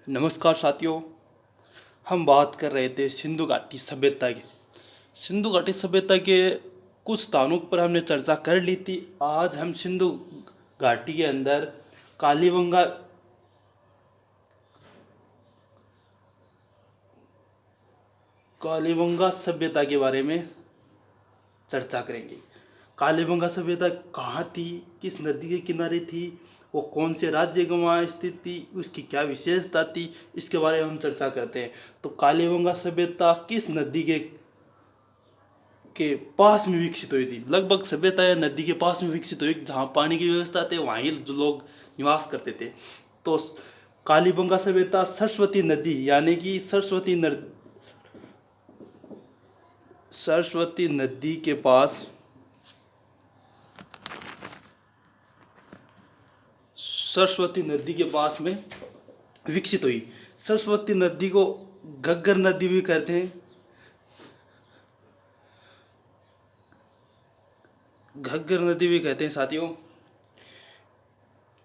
नमस्कार साथियों। हम बात कर रहे थे सिंधु घाटी सभ्यता की। सिंधु घाटी सभ्यता के कुछ स्थानों पर हमने चर्चा कर ली थी। आज हम सिंधु घाटी के अंदर कालीबंगा कालीबंगा सभ्यता के बारे में चर्चा करेंगे। कालीबंगा सभ्यता कहाँ थी, किस नदी के किनारे थी, वो कौन से राज्य के वहाँ स्थित थी, उसकी क्या विशेषता थी, इसके बारे में हम चर्चा करते हैं। तो कालीबंगा सभ्यता किस नदी के पास में विकसित हुई थी? लगभग सभ्यता या नदी के पास में विकसित हुई, जहाँ पानी की व्यवस्था थे वहीं जो लोग निवास करते थे। तो कालीबंगा सभ्यता सरस्वती नदी यानी कि सरस्वती नदी के पास में विकसित हुई। सरस्वती नदी को घग्गर नदी भी कहते हैं। साथियों,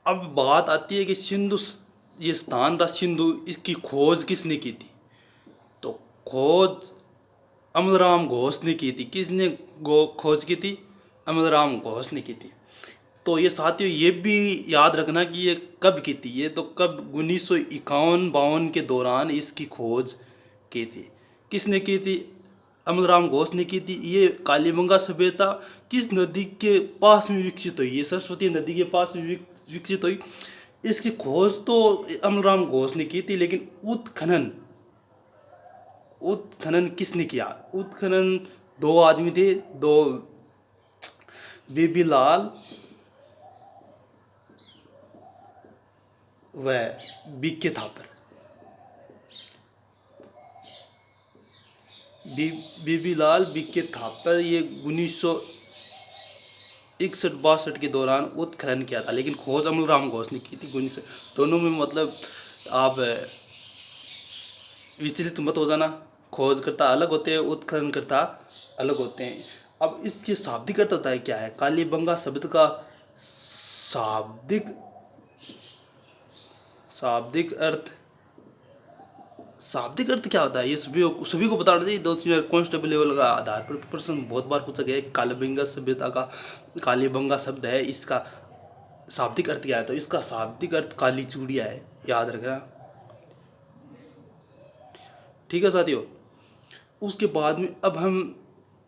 अब बात आती है कि सिंधु, ये स्थान था सिंधु, इसकी खोज किसने की थी? तो खोज अमलराम घोष ने की थी। किसने खोज की थी? अमलराम घोष ने की थी। तो ये साथियों, ये भी याद रखना कि ये कब की थी। ये तो कब 1951-52 के दौरान इसकी खोज की थी। किसने की थी? अमलराम घोष ने की थी। ये कालीबंगा सभ्यता किस नदी के पास में विकसित हुई? ये सरस्वती नदी के पास में विकसित हुई। इसकी खोज तो अमलराम घोष ने की थी, लेकिन उत्खनन किसने किया? उत्खनन दो आदमी थे, दो, बेबीलाल व बीके थापर। बेबीलाल बीके थापर, ये 1961-62 के दौरान उत्खनन किया था, लेकिन खोज अमलराम घोष ने की थी। दोनों में मतलब आप विचलित मत हो जाना। खोजकर्ता अलग होते हैं, उत्खननकर्ता अलग होते हैं। अब इसके शाब्दिक अर्थ होता है क्या है? कालीबंगा शब्द का शाब्दिक अर्थ क्या होता है? ये सभी को बताना चाहिए। 2-3 कांस्टेबल लेवल का आधार पर प्रश्न बहुत बार पूछा गया है। कालीबंगा सभ्यता का कालीबंगा शब्द है, इसका शाब्दिक अर्थ क्या है? तो इसका शाब्दिक अर्थ काली चूड़िया है, याद रखना। ठीक है साथियों, उसके बाद में अब हम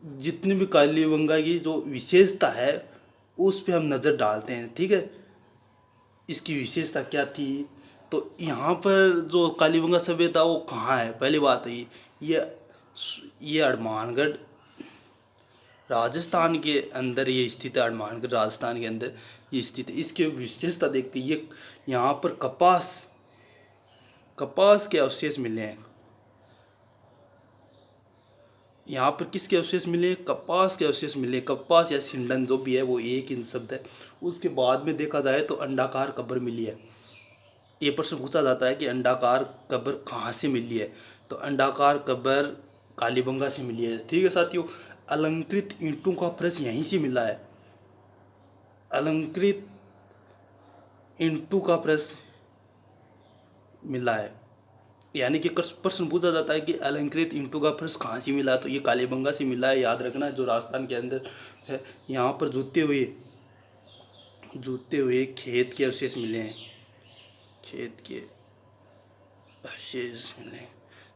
जितनी भी कालीबंगा की जो विशेषता है उस पे हम नज़र डालते हैं। ठीक है, इसकी विशेषता क्या थी? तो यहाँ पर जो कालीबंगा सभ्यता वो कहाँ है? पहली बात है ये हनुमानगढ़ राजस्थान के अंदर ये स्थित है। हनुमानगढ़ राजस्थान के अंदर ये स्थित है। इसकी विशेषता देखते हैं, ये यहाँ पर कपास के अवशेष मिले हैं। यहाँ पर किसके अवशेष मिले? कपास के अवशेष मिले। कपास या सिंडन जो भी है वो एक ही शब्द है। उसके बाद में देखा जाए तो अंडाकार कब्र मिली है। ये प्रश्न पूछा जाता है कि अंडाकार कब्र कहाँ से मिली है? तो अंडाकार कब्र कालीबंगा से मिली है। ठीक है साथियों, अलंकृत ईंटों का फर्श यहीं से मिला है। अलंकृत ईंटों का फर्श मिला है, यानी कि प्रश्न पूछा जाता है कि अलंकृत ईंटों का फर्श कहाँ से मिला? तो ये कालीबंगा से मिला है, याद रखना, जो राजस्थान के अंदर है। यहाँ पर जूते हुए खेत के अवशेष मिले हैं।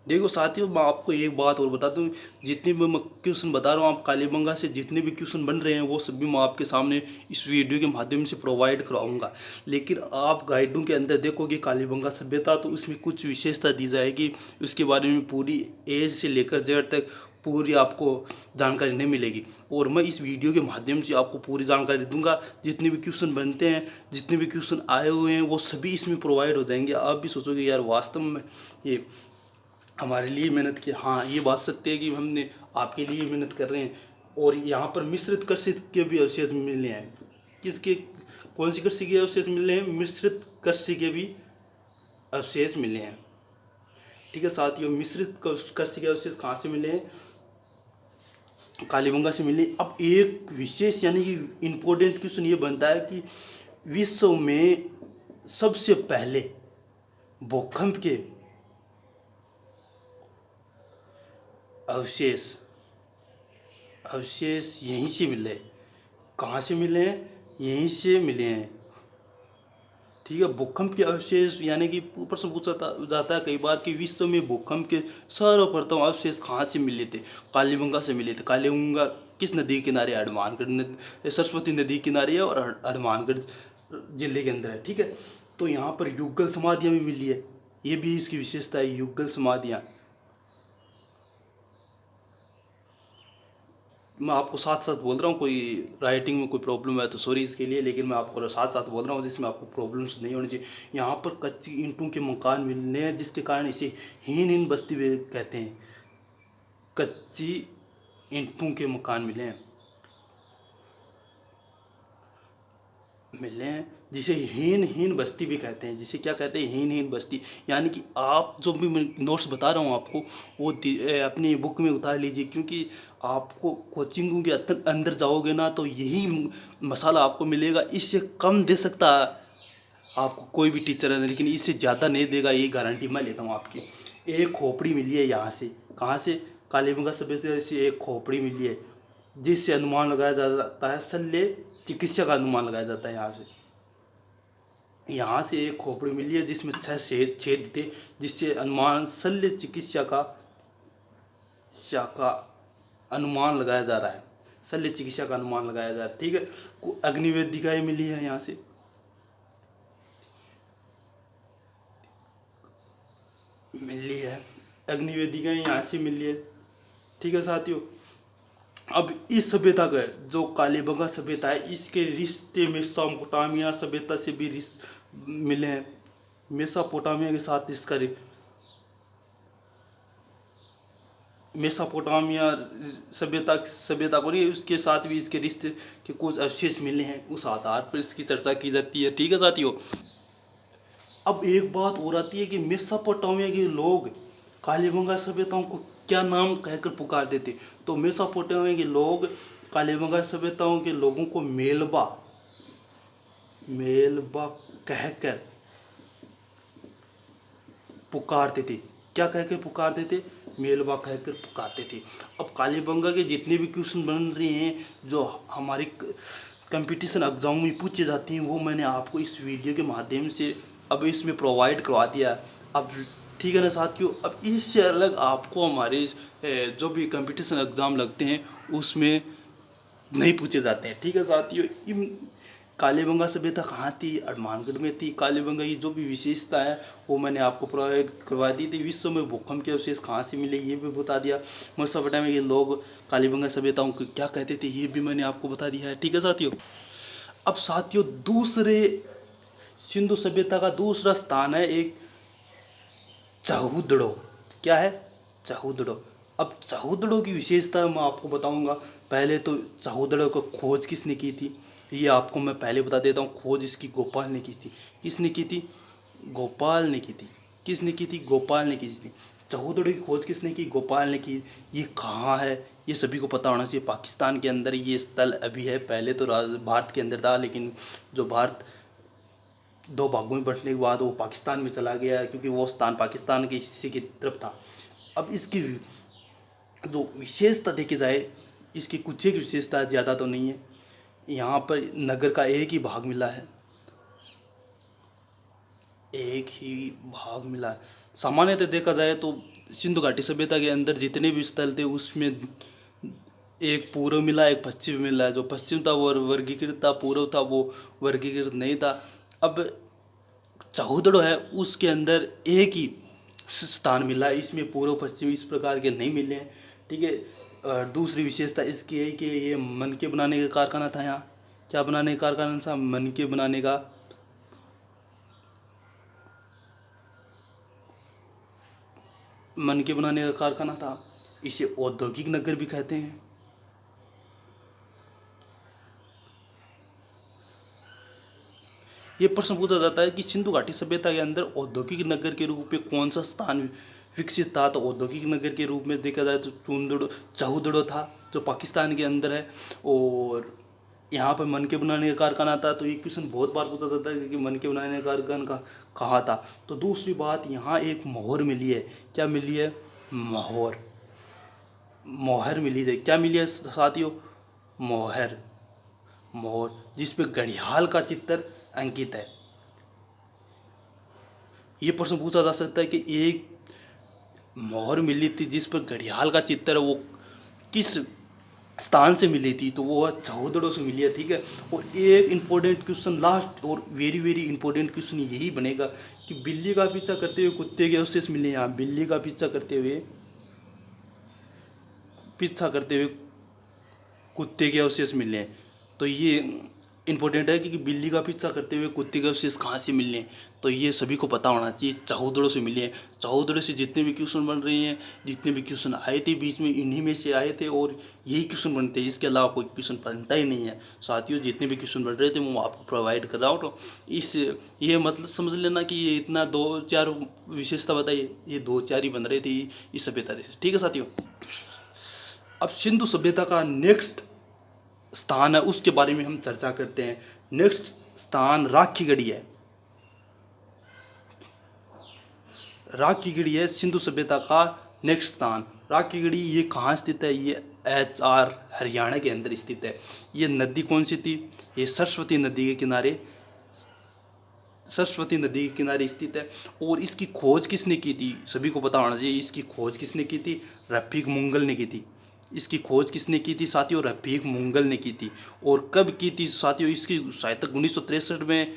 देखो साथियों, मैं आपको एक बात और बता दूं, जितने भी मैं क्वेश्चन बता रहा हूँ, आप कालीबंगा से जितने भी क्वेश्चन बन रहे हैं वो सभी मैं आपके सामने इस वीडियो के माध्यम से प्रोवाइड कराऊंगा। लेकिन आप गाइडों के अंदर देखोगे कालीबंगा सभ्यता, तो उसमें कुछ विशेषता दी जाएगी, उसके बारे में पूरी ए से लेकर जेड तक पूरी आपको जानकारी नहीं मिलेगी। और मैं इस वीडियो के माध्यम से आपको पूरी जानकारी दूंगा। जितने भी क्वेश्चन बनते हैं, जितने भी क्वेश्चन आए हुए हैं, वो सभी इसमें प्रोवाइड हो जाएंगे। आप भी सोचोगे यार वास्तव में ये हमारे लिए मेहनत की। हाँ, ये बात सत्य है कि हमने आपके लिए मेहनत कर रहे हैं। और यहाँ पर मिश्रित कृषि के भी अवशेष मिले हैं। किसके, कौन सी कृषि के अवशेष मिले हैं? मिश्रित कृषि के भी अवशेष मिले हैं। ठीक है साथियों, मिश्रित कृषि के अवशेष कहाँ से मिले हैं? कालीबंगा से मिले। अब एक विशेष यानी कि इम्पोर्टेंट क्वेश्चन ये बनता है कि विश्व में सबसे पहले भूकंप के अवशेष अवशेष यहीं से मिले। कहाँ से मिले हैं? यहीं से मिले हैं। ठीक है, भूकंप के अवशेष यानी कि ऊपर से पूछा जाता है कई बार कि विश्व में भूकंप के सर्वप्रथम अवशेष कहाँ से मिले थे? कालीबंगा से मिले थे। कालीबंगा किस नदी के किनारे? हनुमानगढ़ सरस्वती नदी किनारे है और हनुमानगढ़ जिले के अंदर है। ठीक है, तो यहाँ पर युगल समाधियाँ भी मिली है, ये भी इसकी विशेषता है, युगल समाधियाँ। मैं आपको साथ साथ बोल रहा हूँ, कोई राइटिंग में कोई प्रॉब्लम है तो सॉरी इसके लिए, लेकिन मैं आपको साथ साथ बोल रहा हूँ जिसमें आपको प्रॉब्लम्स नहीं होनी चाहिए। यहाँ पर कच्ची ईंटों के मकान मिलने हैं जिसके कारण इसे हीन बस्ती भी कहते हैं। कच्ची ईंटों के मकान मिले हैं जिसे हीन बस्ती भी कहते हैं। जिसे क्या कहते हैं? हीन बस्ती। यानी कि आप जो भी मैं नोट्स बता रहा हूँ आपको वो अपनी बुक में उतार लीजिए, क्योंकि आपको कोचिंगों के अंदर जाओगे ना तो यही मसाला आपको मिलेगा। इससे कम दे सकता है आपको कोई भी टीचर है, लेकिन इससे ज़्यादा नहीं देगा, ये गारंटी मैं लेता हूँ आपकी। एक खोपड़ी मिली है यहाँ से। कहाँ से? कालीबंगा सभ्यता से एक खोपड़ी मिली है जिससे अनुमान लगाया जाता है, शल्य चिकित्सा का अनुमान लगाया जाता है। यहाँ से एक खोपड़ी मिली है जिसमें 6 छेद थे, जिससे अनुमान शल्य चिकित्सा का अनुमान लगाया जा रहा है। शल्य चिकित्सा का अनुमान लगाया जा रहा है। ठीक है, अग्निवेदिकाएँ मिली है यहाँ से। मिली है अग्निवेदिकाएँ यहाँ से मिली है। ठीक है साथियों, अब इस सभ्यता का जो कालीबंगा सभ्यता है इसके रिश्ते मेसोपोटामिया सभ्यता से भी मिले हैं। मेसोपोटामिया के साथ इसका मेसोपोटामिया सभ्यता को नहीं, उसके साथ भी इसके रिश्ते के कुछ अवशेष मिले हैं, उस आधार पर इसकी चर्चा की जाती है। ठीक है साथियों, अब एक बात और आती है कि मेसोपोटामिया के लोग कालीबंगा सभ्यताओं को क्या नाम कहकर पुकारते थे? तो मेसोपोटामिया के लोग कालीबंगा सभ्यताओं के लोगों को मेलबा कहकर पुकारते थे। क्या कहकर पुकारते थे? मेलबा कहकर पुकारते थे। अब कालीबंगा के जितने भी क्वेश्चन बन रहे हैं जो हमारे कंपटीशन एग्जाम में पूछे जाते हैं वो मैंने आपको इस वीडियो के माध्यम से अब इसमें प्रोवाइड करवा दिया। अब ठीक है ना साथियों, अब इससे अलग आपको हमारे जो भी कंपटीशन एग्ज़ाम लगते हैं उसमें नहीं पूछे जाते हैं। ठीक है साथियों, कालीबंगा सभ्यता कहाँ थी? हनुमानगढ़ में थी। कालीबंगा की जो भी विशेषता है वो मैंने आपको प्रोवाइड करवा दी थी। विश्व में भूकंप के अवशेष कहाँ से मिले ये भी बता दिया। मेसोपोटामिया के लोग कालीबंगा सभ्यताओं को क्या कहते थे ये भी मैंने आपको बता दिया है। ठीक है साथियों, अब साथियों दूसरे सिंधु सभ्यता का दूसरा स्थान है एक चहुदड़ो। क्या है? चहुदड़ो। अब चहुदड़ो की विशेषता मैं आपको बताऊंगा। पहले तो चहुदड़ो को खोज किसने की थी ये आपको मैं पहले बता देता हूँ। खोज इसकी गोपाल ने की थी। किसने की थी? गोपाल ने की थी। किसने की थी? गोपाल ने की थी। चहुदड़ो की खोज किसने की? गोपाल ने की। ये कहाँ है ये सभी को पता होना चाहिए। पाकिस्तान के अंदर ये स्थल अभी है। पहले तो भारत के अंदर था, लेकिन जो भारत 2 भागों में बंटने के बाद वो पाकिस्तान में चला गया क्योंकि वो स्थान पाकिस्तान के हिस्से की तरफ था। अब इसकी जो विशेषता देखी जाए, इसकी कुछ एक विशेषता, ज़्यादा तो नहीं है। यहाँ पर नगर का एक ही भाग मिला है। एक ही भाग मिला है। सामान्यतः देखा जाए तो सिंधु घाटी सभ्यता के अंदर जितने भी स्थल थे उसमें एक पूर्व मिला, एक पश्चिम मिला है। जो पश्चिम था वो वर्गीकृत था, पूर्व था वो वर्गीकृत नहीं था। अब चहुदड़ो है उसके अंदर एक ही स्थान मिला है, इसमें पूर्व पश्चिम इस प्रकार के नहीं मिले हैं। ठीक है, दूसरी विशेषता इसकी है कि ये मनके बनाने का कारखाना था। यहाँ क्या बनाने का कारखाना था? मनके बनाने का। मनके बनाने का कारखाना था। इसे औद्योगिक नगर भी कहते हैं। ये प्रश्न पूछा जाता है कि सिंधु घाटी सभ्यता के अंदर औद्योगिक नगर के रूप में कौन सा स्थान विकसित था? तो औद्योगिक नगर के रूप में देखा जाए तो चहुदड़ो था जो पाकिस्तान के अंदर है। और यहाँ पर मन के बनाने का कारखाना था। तो ये क्वेश्चन बहुत बार पूछा जाता है कि मन के बनाने का कारखाना कहाँ था। तो दूसरी बात, यहाँ एक मोहर मिली है। क्या मिली है? मोहर। मोहर मिली है। क्या मिली है साथियों? मोहर। मोहर जिस पे घड़ियाल का चित्र अंकित है। ये प्रश्न पूछा जा सकता है कि एक मोहर मिली थी जिस पर घड़ियाल का चित्र है, वो किस स्थान से मिली थी? तो वो चौधड़ों से मिली है। ठीक है। और एक इम्पोर्टेंट क्वेश्चन, लास्ट और वेरी वेरी इंपॉर्टेंट क्वेश्चन यही बनेगा कि बिल्ली का पीछा करते हुए कुत्ते के अवशेष मिले। यहाँ बिल्ली का पीछा करते हुए कुत्ते के अवशेष मिले। तो ये इंपॉर्टेंट है कि बिल्ली का पीछा करते हुए कुत्ते के अवशेष कहाँ से मिले। तो ये सभी को पता होना चाहिए। चौधड़ों से मिले हैं। चौधड़ों से जितने भी क्वेश्चन बन रहे हैं, जितने भी क्वेश्चन आए थे बीच में, इन्हीं में से आए थे और यही क्वेश्चन बनते हैं। इसके अलावा कोई क्वेश्चन बनता ही नहीं है साथियों। जितने भी क्वेश्चन बन रहे थे वो आपको प्रोवाइड कर रहा हूँ। तो इस ये मतलब समझ लेना कि ये इतना 2-4 विशेषता बताइए, ये 2-4 ही बन रहे थे इस सभ्यता से। ठीक है साथियों। अब सिंधु सभ्यता का नेक्स्ट स्थान है, उसके बारे में हम चर्चा करते हैं। नेक्स्ट स्थान राखीगढ़ी है। राखीगढ़ी है सिंधु सभ्यता का नेक्स्ट स्थान। राखीगढ़ी ये कहाँ स्थित है? ये HR हरियाणा के अंदर स्थित है। ये नदी कौन सी थी? ये सरस्वती नदी के किनारे स्थित है। और इसकी खोज किसने की थी? सभी को पता होना चाहिए। इसकी खोज किसने की थी? रफीक मुगल ने की थी। इसकी खोज किसने की थी साथियों? रफीक मुगल ने की थी। और कब की थी साथियों? इसकी शायद तक 1963 में,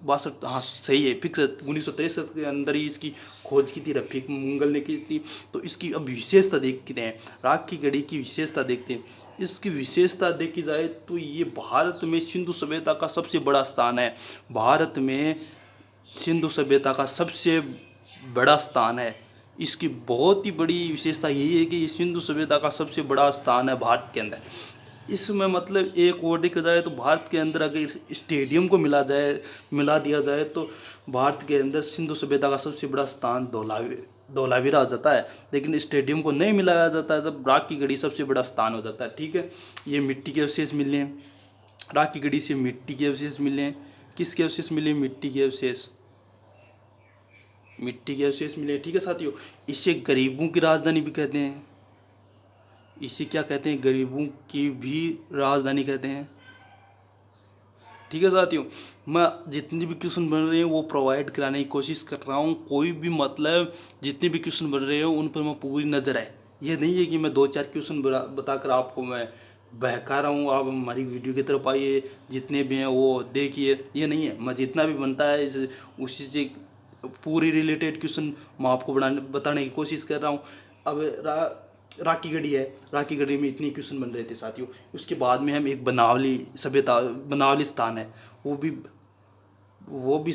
62, हाँ सही है, फिक्स 1963 के अंदर ही इसकी खोज की थी, रफीक मुगल ने की थी। तो इसकी अब विशेषता देखते हैं। राखीगढ़ी की विशेषता देखते हैं। इसकी विशेषता देखी जाए तो ये भारत में सिंधु सभ्यता का सबसे बड़ा स्थान है। भारत में सिंधु सभ्यता का सबसे बड़ा स्थान है। इसकी बहुत ही बड़ी विशेषता यही है कि ये सिंधु सभ्यता का सबसे बड़ा स्थान है भारत के अंदर। इसमें मतलब एक और देखा जाए तो भारत के अंदर अगर स्टेडियम को मिला दिया जाए तो भारत के अंदर सिंधु सभ्यता का सबसे बड़ा स्थान धोलावीरा हो जाता है। लेकिन स्टेडियम को नहीं मिलाया जाता है तब राखीगढ़ी सबसे बड़ा स्थान हो जाता है। ठीक है। ये मिट्टी के अवशेष मिले हैं। राखीगढ़ी से मिट्टी के अवशेष मिले हैं। किसके अवशेष मिले? मिट्टी के अवशेष मिले। ठीक है साथियों। इसे गरीबों की राजधानी भी कहते हैं। इसे क्या कहते हैं? गरीबों की भी राजधानी कहते हैं। ठीक है साथियों। मैं जितने भी क्वेश्चन बन रहे हैं वो प्रोवाइड कराने की कोशिश कर रहा हूँ। कोई भी मतलब जितने भी क्वेश्चन बन रहे हो उन पर मैं पूरी नज़र है। ये नहीं है कि मैं 2-4 क्वेश्चन बताकर आपको मैं बहका रहा हूँ, आप हमारी वीडियो की तरफ आइए, जितने भी हैं वो देखिए। ये नहीं है। मैं जितना भी बनता है उसी से पूरी रिलेटेड क्वेश्चन मैं आपको बताने की कोशिश कर रहा हूँ। अब राखीगढ़ी है। राखीगढ़ी में इतने क्वेश्चन बन रहे थे साथियों। उसके बाद में हम एक बनावली स्थान है, वो भी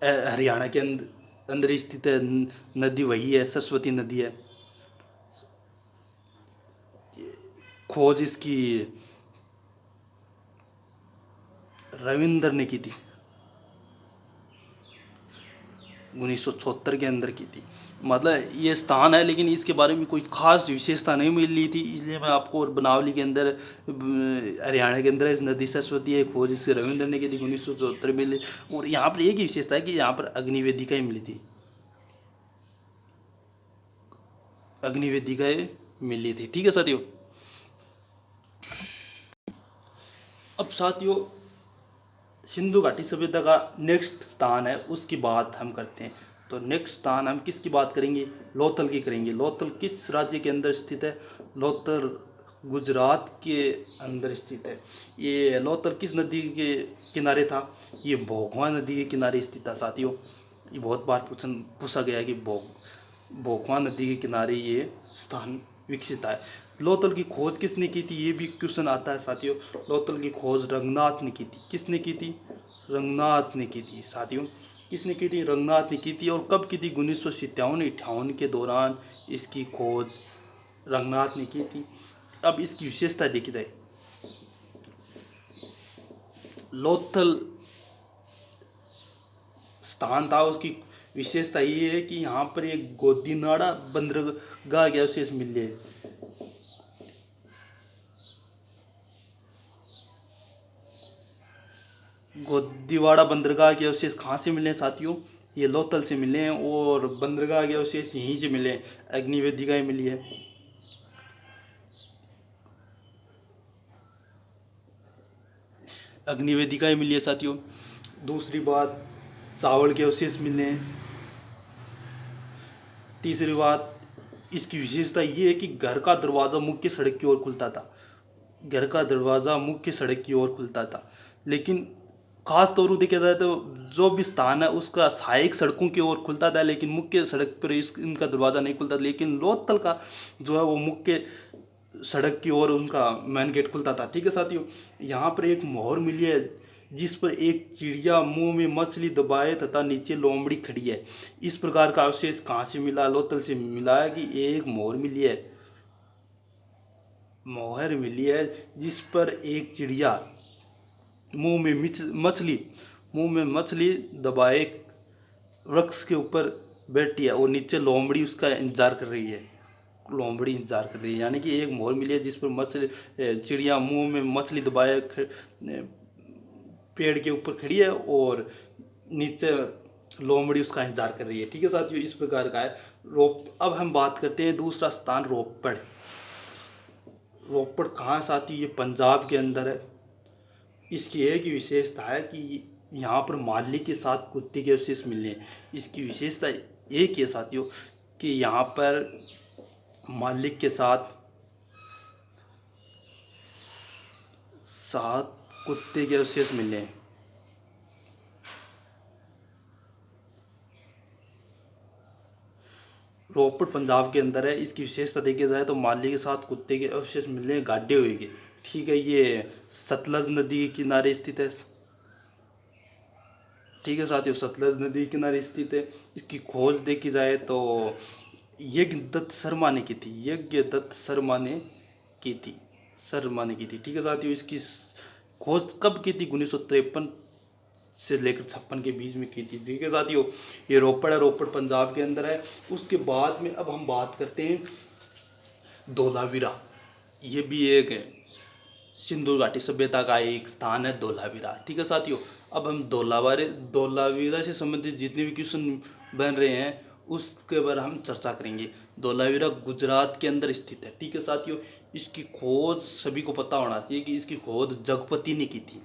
हरियाणा के अंदर स्थित है। नदी वही है, सरस्वती नदी है। खोज इसकी रविंद्र ने की थी, 1976 के अंदर की थी। मतलब ये स्थान है लेकिन इसके बारे में कोई खास विशेषता नहीं मिल रही थी, इसलिए मैं आपको और बनावली के अंदर हरियाणा के अंदर इस नदी सरस्वती है, खोज इससे रविंद्र ने की थी 1974 में। और यहाँ पर एक ही विशेषता है कि यहाँ पर अग्निवेदिकाएँ मिली थी। अग्निवेदिकाएँ मिली थी। ठीक है साथियों। अब साथियों सिंधु घाटी सभ्यता का नेक्स्ट स्थान है, उसकी बात हम करते हैं। तो नेक्स्ट स्थान हम किसकी बात करेंगे? लोथल की करेंगे। लोथल किस राज्य के अंदर स्थित है? लोथल गुजरात के अंदर स्थित है। ये लोथल किस नदी के किनारे था? ये भोगवा नदी के किनारे स्थित था साथियों। ये बहुत बार पूछा गया है कि भोगवा नदी के किनारे ये स्थान विकसित है। लोथल की खोज किसने की थी? ये भी क्वेश्चन आता है साथियों। लोथल की खोज रंगनाथ ने की थी। किसने की थी? रंगनाथ ने की थी साथियों। किसने की थी? रंगनाथ ने की थी। और कब की थी? 1957-58 के दौरान इसकी खोज रंगनाथ ने की थी। अब इसकी विशेषता देखी जाए। लोथल स्थान था, उसकी विशेषता ये है कि यहाँ पर एक गोदीनाड़ा बंदरगाह के अवशेष मिले। गोदीवाड़ा बंदरगाह के अवशेष कहाँ से मिले हैं साथियों? ये लोथल से मिले हैं, और बंदरगाह के अवशेष यहीं से मिले हैं, अग्निवेदिकाएँ मिली है। अग्निवेदिकाएँ मिली है साथियों। दूसरी बात, चावल के अवशेष मिले हैं। तीसरी बात, इसकी विशेषता ये है कि घर का दरवाज़ा मुख्य सड़क की ओर खुलता था। घर का दरवाज़ा मुख्य सड़क की ओर खुलता था, लेकिन खास तौर पर देखा जाए तो जो भी स्थान है उसका सहायक सड़कों की ओर खुलता था, लेकिन मुख्य सड़क पर इनका दरवाज़ा नहीं खुलता। लेकिन लोथल का जो है वो मुख्य सड़क की ओर उनका मेन गेट खुलता था। ठीक है साथियों, यहाँ पर एक मोहर मिली है जिस पर एक चिड़िया मुंह में मछली दबाए तथा नीचे लोमड़ी खड़ी है। इस प्रकार का अवशेष कहाँ से मिला? लोथल से मिला है कि एक मोहर मिली है, मोहर मिली है जिस पर एक चिड़िया मुंह में मछली मुंह में मछली दबाए वृक्ष के ऊपर बैठी है, और नीचे लोमड़ी उसका इंतजार कर रही है। लोमड़ी इंतजार कर रही है, यानी कि एक मोहर मिली है जिस पर मछली चिड़िया मुंह में मछली दबाए पेड़ के ऊपर खड़ी है, और नीचे लोमड़ी उसका इंतजार कर रही है। ठीक है साथियों, इस प्रकार का है अब हम बात करते हैं दूसरा स्थान, रोपड़। रोपड़ कहाँ से आती है? ये पंजाब के अंदर है। इसकी एक ही विशेषता है कि यहाँ पर माली के साथ कुत्ते के अवशेष मिले हैं। इसकी विशेषता एक है साथियों कि यहाँ पर मालिक के साथ कुत्ते के अवशेष मिले हैं। रोपड़ पंजाब के अंदर है। इसकी विशेषता देखी जाए तो माली के साथ कुत्ते के अवशेष मिलने गाड्डे हुए के। ठीक है, ये सतलज नदी के किनारे स्थित है। ठीक है साथियों, सतलज नदी के किनारे स्थित है। इसकी खोज देखी जाए तो यज्ञ दत्त शर्मा ने की थी। यज्ञ दत्त शर्मा ने की थी। ठीक है साथियों, इसकी खोज कब की थी? 1953 से लेकर 56 के बीच में की थी। ठीक है साथियों, ये रोपड़ है, रोपड़ पंजाब के अंदर है। उसके बाद में अब हम बात करते हैं धोलावीरा। ये भी एक है सिंधु घाटी सभ्यता का एक स्थान है धोलावीरा। ठीक है साथियों, अब हम धोलावीरा से संबंधित जितने भी क्वेश्चन बन रहे हैं उसके बारे हम चर्चा करेंगे। धोलावीरा गुजरात के अंदर स्थित है। ठीक है साथियों, इसकी खोज सभी को पता होना चाहिए कि इसकी खोज जगपति ने की थी।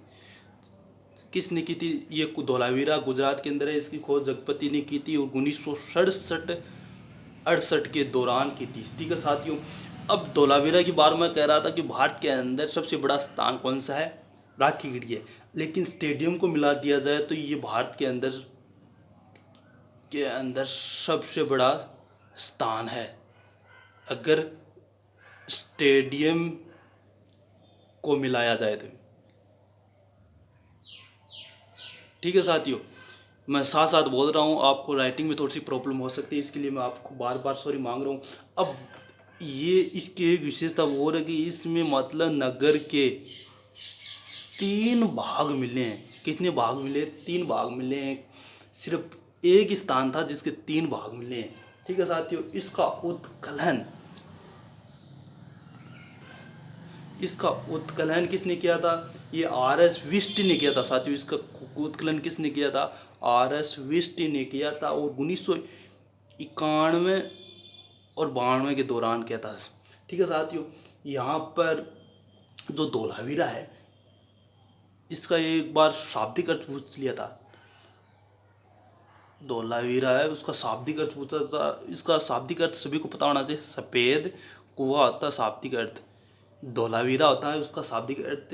किसने की थी? ये धोलावीरा गुजरात के अंदर है। इसकी खोज जगपति ने की थी और 1967-68 के दौरान की थी। ठीक है साथियों, अब धोलावीरा की बार मैं कह रहा था कि भारत के अंदर सबसे बड़ा स्थान कौन सा है? राखीगढ़ी है। लेकिन स्टेडियम को मिला दिया जाए तो ये भारत के अंदर सबसे बड़ा स्थान है, अगर स्टेडियम को मिलाया जाए तो। ठीक है साथियों, मैं साथ साथ बोल रहा हूँ, आपको राइटिंग में थोड़ी सी प्रॉब्लम हो सकती है, इसके लिए मैं आपको बार बार सॉरी मांग रहा हूँ। अब ये इसकी एक विशेषता वो है कि इसमें मतलब नगर के 3 भाग मिले हैं। कितने भाग मिले? 3 भाग मिले हैं। सिर्फ एक ही स्थान था जिसके 3 भाग मिले हैं। ठीक है साथियों, इसका उत्खनन किसने किया था? ये R.S. विष्ट ने किया था साथियों। इसका उत्खनन किसने किया था? R.S. विष्ट ने किया था, और 1991 और 92 के दौरान किया था। ठीक है साथियों, यहाँ पर जो धोलावीरा है इसका एक बार शाब्दिक अर्थ पूछ लिया था। धोलावीरा है, उसका शाब्दिक अर्थ पूछा था। इसका शाब्दिक अर्थ सभी को पता होना चाहिए। सफ़ेद कुआं होता है शाब्दिक अर्थ। धोलावीरा होता है उसका शाब्दिक अर्थ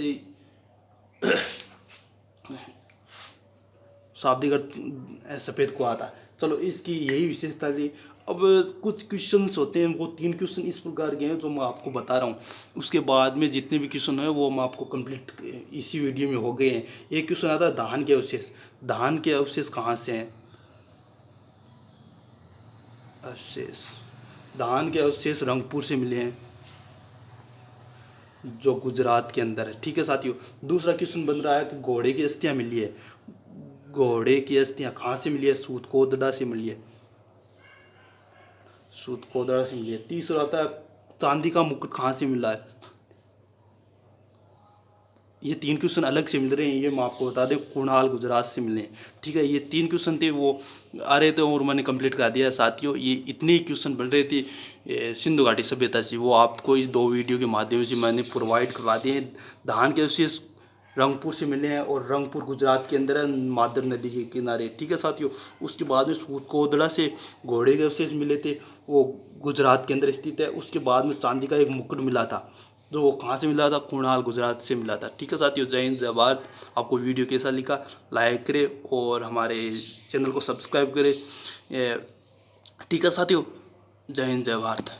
सफ़ेद कुआं आता है। चलो, इसकी यही विशेषता थी। अब कुछ क्वेश्चंस होते हैं, वो 3 क्वेश्चन इस प्रकार के हैं जो मैं आपको बता रहा हूँ। उसके बाद में जितने भी क्वेश्चन हैं वो मैं आपको कंप्लीट इसी वीडियो में हो गए हैं। एक क्वेश्चन आता है धान के अवशेष। धान के अवशेष कहाँ से हैं? धान के अवशेष रंगपुर से मिले हैं, जो गुजरात के अंदर है। ठीक है साथियों, दूसरा क्वेश्चन बन रहा है कि घोड़े की अस्थियाँ मिली है। घोड़े की अस्थियाँ कहाँ से मिली है? सूतकोदड़ा से मिली है। सूतकोदड़ा से मिली है। तीसरा आता है चांदी का मुकुट कहाँ से मिला है? ये 3 क्वेश्चन अलग से मिल रहे हैं, ये मैं आपको बता दें कुणाल गुजरात से मिले हैं। ठीक है, ये 3 क्वेश्चन थे वो आ रहे थे और मैंने कंप्लीट करा दिया साथियों। ये इतने ही क्वेश्चन बन रहे थे सिंधु घाटी सभ्यता से, वो आपको इस 2 वीडियो के माध्यम से मैंने प्रोवाइड करवा दिए हैं। धान के अवशेष रंगपुर से मिले हैं और रंगपुर गुजरात के अंदर है, मादर नदी के किनारे। ठीक है साथियों, उसके बाद में सूदकोदड़ा से घोड़े के अवशेष मिले थे, वो गुजरात के अंदर स्थित है। उसके बाद में चांदी का एक मुकुट मिला था, जो वो कहाँ से मिला था, कुणाल गुजरात से मिला था। ठीक है साथियों, जय हिंद जय भारत। आपको वीडियो कैसा लिखा लाइक करें और हमारे चैनल को सब्सक्राइब करें। ठीक है साथियों, जय हिंद जय भारत।